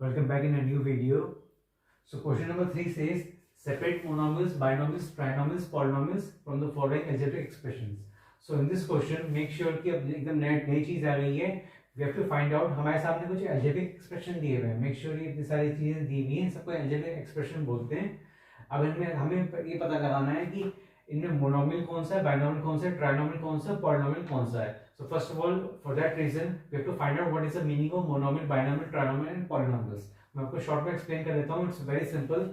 Welcome back in a new video. So question number 3 says separate monomials, binomials, trinomials, polynomials from the following algebraic expressions. So in this question make sure कि अब एकदम नई चीज आ गई है. We have to find out हमारे सामने कुछ algebraic expression दिए हुए हैं. Make sure ये इतनी सारी चीजें दी हुई हैं, सबको algebraic expression बोलते हैं. अब इनमें हमें ये पता लगाना है कि इनमें मोनोमियल कौन सा है, बाइनोमियल कौन सा है, ट्राइनोमियल कौन सा है, पॉलिनोमियल कौन सा है. So first of all, for that reason, we have to find out what is the meaning of monomial, binomial, trinomial and polynomials. मैं आपको शॉर्ट में एक्सप्लेन कर देता हूँ. It's very simple.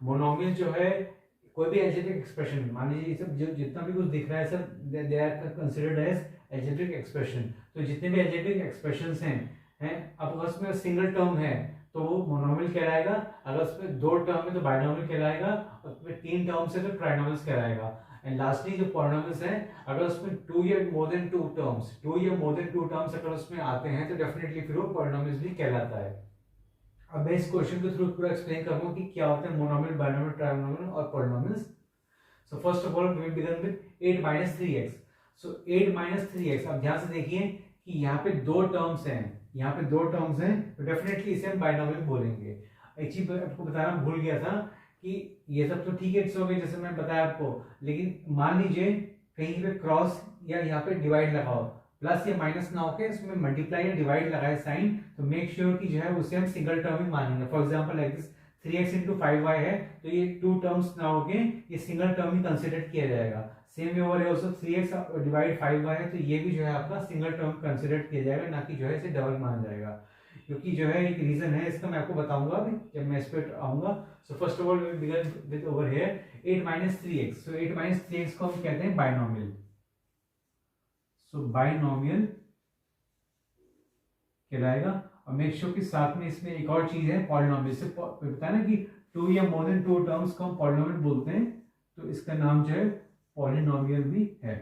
मोनोमियल जो है कोई भी algebraic expression, मान लीजिए सब जो जितना भी कुछ दिख रहा है सब they are considered as algebraic expression. तो जितने भी algebraic expressions हैं अब अगर उसमें सिंगल टर्म है तो वो मोनोमियल कहलाएगा, अगर उसमें दो टर्म है तो बाइनोमियल कहलाएगा, और उसमें तीन टर्म्स है तो ट्राइनोमियल कहलाएगा. एंड लास्टली जो पॉलिनोमियल्स हैं अगर उसमें टू या मोर देन टू टर्म्स अगर उसमें आते हैं तो डेफिनेटली फिर वो पॉलिनोमियल्स भी कहलाता है. अब मैं इस क्वेश्चन के थ्रू पूरा एक्सप्लेन करूंगा कि क्या होते हैं मोनोमियल, बाइनोमियल, ट्राइनोमियल और polynomials. So first of all we will begin with 8 - 3x. So 8 - 3x. अब ध्यान से देखिए कि यहाँ पे दो टर्म्स हैं तो डेफिनेटली इसे हम बाइनोमियल बोलेंगे. एक चीज आपको बताना भूल गया था कि ये सब तो ठीक है, इट्स ओके, जैसे मैं बताया आपको, लेकिन मान लीजिए कहीं पे क्रॉस या यहाँ पे डिवाइड लगाओ, प्लस या माइनस ना होके इसमें मल्टीप्लाई या डिवाइड लगाए साइन, तो मेक श्योर कि जो है उसे हम सिंगल टर्म ही मानेंगे. For example like this 3x × 5y है तो ये टू टर्म्स ना होके ये सिंगल टर्म ही कंसिडर किया जाएगा. Same way over also 3x / 5y है तो ये भी जो है आपका सिंगल टर्म कंसिडर किया जाएगा, ना कि जो है इसे डबल माना जाएगा. क्योंकि जो है एक रीजन है इसका, मैं आपको बताऊंगा अभी जब मैं इस पे आऊंगा. So first of all we begin with over here 8 - 3x. So 8 - 3x को हम कहते हैं बाइनोमियल. सो बाइनोमियल कहलाएगा. और मेक श्योर कि साथ में इसमें एक और चीज है पॉलिनोमियल. से पता है ना कि टू या मोर देन टू टर्म्स को हम पॉलिनोमियल बोलते हैं, तो इसका नाम जो है पॉलिनोमियल भी है.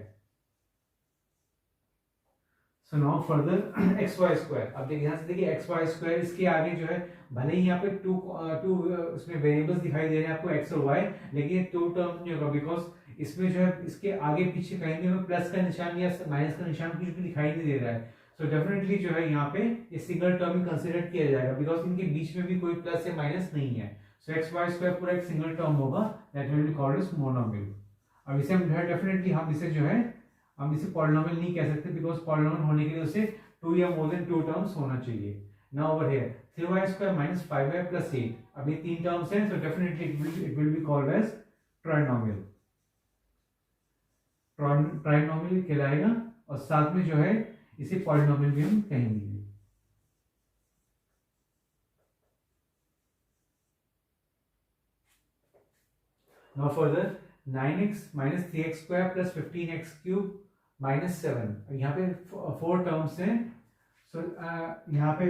So now further xy². अब देखिए यहाँ से देखिए xy², इसके आगे जो है भले ही यहाँ पे टू इसमें वेरिएबल्स दिखाई दे रहे हैं आपको x और y, लेकिन टू टर्म नहीं होगा बिकॉज इसमें जो है इसके आगे पीछे कहीं भी हमें प्लस का निशान या माइनस का निशान कुछ भी दिखाई नहीं दे रहा है. सो डेफिनेटली जो है यहाँ पे ये सिंगल टर्म ही कंसिडर किया जाएगा बिकॉज इनके बीच में भी कोई प्लस या माइनस नहीं है. सो xy² पूरा एक सिंगल टर्म होगा, that will be called as monomial. अब इसे हम डेफिनेटली हम इसे जो है हम इसे पॉलिनोमियल नहीं कह सकते बिकॉज पॉलिनोमियल होने के लिए उसे टू या मोर देन टू टर्म्स होना चाहिए. Now over here 3y² - 5y + 8. अब ये तीन टर्म्स हैं तो definitely it will be called as trinomial. Trinomial कहलाएगा और साथ में जो है इसे पॉलिनोमियल भी हम कहेंगे. Now further 9x - 3x² + 15x³ - 7. यहाँ पे फोर टर्म्स हैं. सो यहाँ पे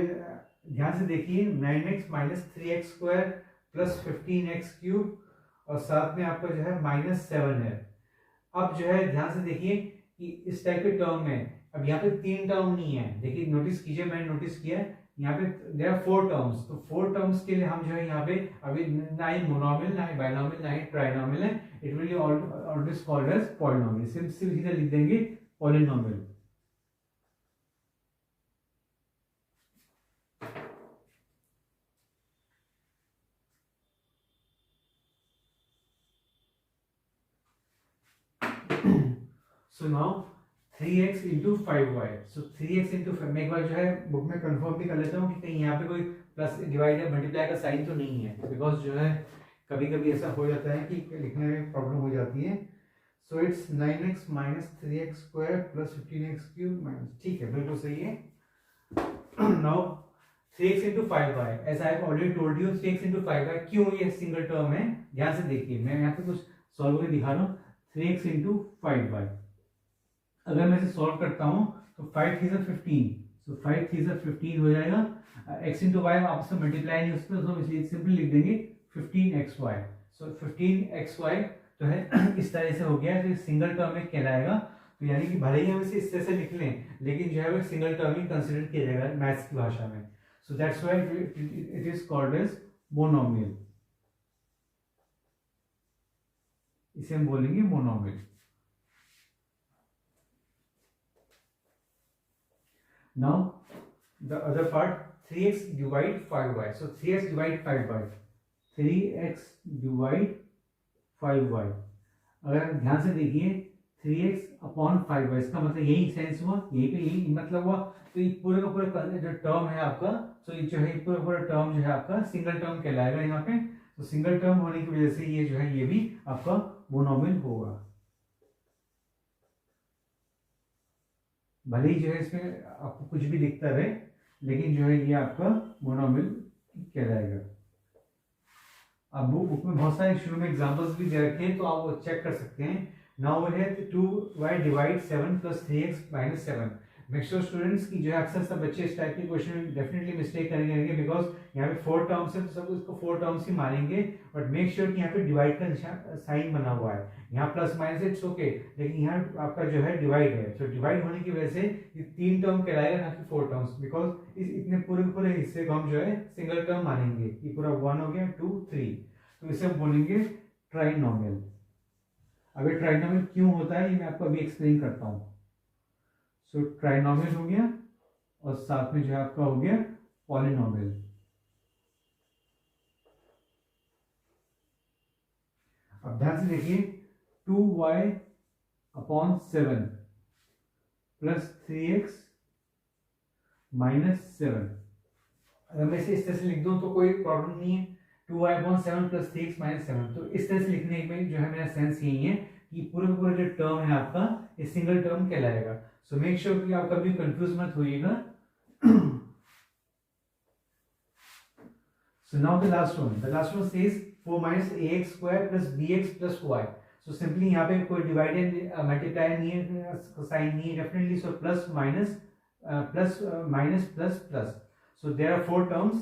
ध्यान से देखिए 9x - 3x² + 15x³ और साथ में आपका जो है -7 है. अब जो है ध्यान से देखिए कि इस टाइप के टर्म में अब यहाँ पे तीन टर्म नहीं है. देखिए नोटिस कीजिए, मैंने नोटिस किया यहाँ पे देयर आर फोर टर्म्स. तो फोर टर्म्स के लिए हम जो है यहाँ पे अभी ना ही मोनोमियल, ना ही बाइनोमियल, ना ही ट्राइनोमियल है. It will be always called as polynomial. सीधे लिख देंगे polynomial. So now 3x × 5y. So 3x × 5. मैं एक बार जो है बुक में कंफर्म भी कर लेता हूँ कि कहीं यहाँ पे कोई प्लस डिवाइड या मल्टीप्लाई का साइन तो नहीं है, बिकॉज जो है कभी कभी ऐसा हो जाता है कि लिखने में प्रॉब्लम हो जाती है. So it's 9x - 3x² + 15x³. ठीक है, बिल्कुल सही है. Now 3x × 5y. As I have already told you 3x × 5y. क्यों ये सिंगल टर्म है, ध्यान से देखिए, मैं यहाँ पे कुछ सॉल्व करके दिखा रहा हूँ. 3x × 5y. अगर मैं इसे सॉल्व करता हूं तो 5 × 3 = 15. सो 5 × 3 = 15 हो जाएगा. x × y आपस में मल्टीप्लाई नहीं उसमें, तो इसलिए सिंपली लिख देंगे 15xy. सो 15xy तो है इस तरह से हो गया. तो सिंगल टर्म में कहलाएगा. तो यानी कि भले ही हम इसे इस तरह से लिख लें लेकिन जो है वो सिंगल टर्म ही कंसिडर किया जाएगा मैथ्स की भाषा में. So that's why it is called as monomial. इसे हम बोलेंगे monomial. Now the other part 3x divide 5y. So 3x divide 5y, 3x divide 5y. अगर आप ध्यान से देखिए 3x अपॉन 5y, इसका मतलब यही सेंस हुआ, यही पे यही मतलब हुआ। तो ये पूरा का पूरा जो टर्म है आपका, तो ये जो है पूरा पूरा टर्म जो है आपका सिंगल टर्म कहलाएगा यहाँ पे। तो सिंगल टर्म होने की वजह से ये जो है ये भी आपका मोनोमियल होगा। भले ही जो है इसमें आपको कुछ भी दिखता रहे, लेकिन जो है ये आपका मोनोमियल कहलाएगा। अब बुक में बहुत सारे शुरू में एग्जांपल्स भी दे रखे हैं, तो आप वो चेक कर सकते हैं। नाउ वो है 2y divide 7 plus 3x minus 7। Make sure students की जो है अक्सर सब बच्चे इस टाइप के क्वेश्चन में डेफिनेटली मिस्टेक करेंगे, बिकॉज यहाँ पे 4 टर्म्स है तो सब इसको 4 टर्म्स ही मानेंगे। बट मेक श्योर कि यहाँ पे डिवाइड का साइन बना हुआ है, यहाँ प्लस माइनस इट्स ओके, लेकिन यहाँ आपका जो है डिवाइड है। तो डिवाइड होने की वजह से ये 3 टर्म कहलाएगा ना कि 4 टर्म्स, बिकॉज इस इतने पूरे पूरे हिस्से को हम जो है सिंगल टर्म मानेंगे। ये पूरा 1 हो गया, 2 3, तो इसे हम बोलेंगे ट्राइनोमियल। अब ये ट्राइनोमियल क्यों होता है ये मैं आपको अभी एक्सप्लेन करता हूँ। सो ट्राइनोमियल हो गया और साथ में जो है आपका हो गया पॉलिनोमियल। अब ध्यान से देखिए 2y upon 7 plus 3x minus 7। अगर मैं इसे इस तरह से लिख दूं तो कोई प्रॉब्लम नहीं है। 2y upon 7 plus 3x minus 7, तो इस तरह से लिखने में जो है मेरा सेंस यही है कि पूरा पूरा जो टर्म है आपका ये सिंगल टर्म कहलाएगा। सो मेक श्योर कि आप कभी कंफ्यूज मत होइएगा। So now the last one says 4 minus ax square plus bx plus y. So simply यहाँ पे कोई डिवाइड एंड मल्टीप्लाई नहीं है, साइन नहीं है definitely. So plus minus plus minus plus plus, so there are 4 terms.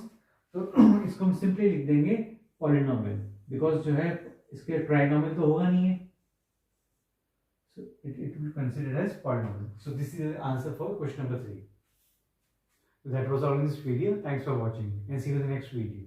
तो इसको हम सिंपली लिख देंगे पॉलिनोमियल, बिकॉज जो है इसके ट्राइनोमियल तो होगा नहीं है, so it will be considered as polynomial. So this is the answer for question number 3. So that was all in this video. Thanks for watching and see you in the next video.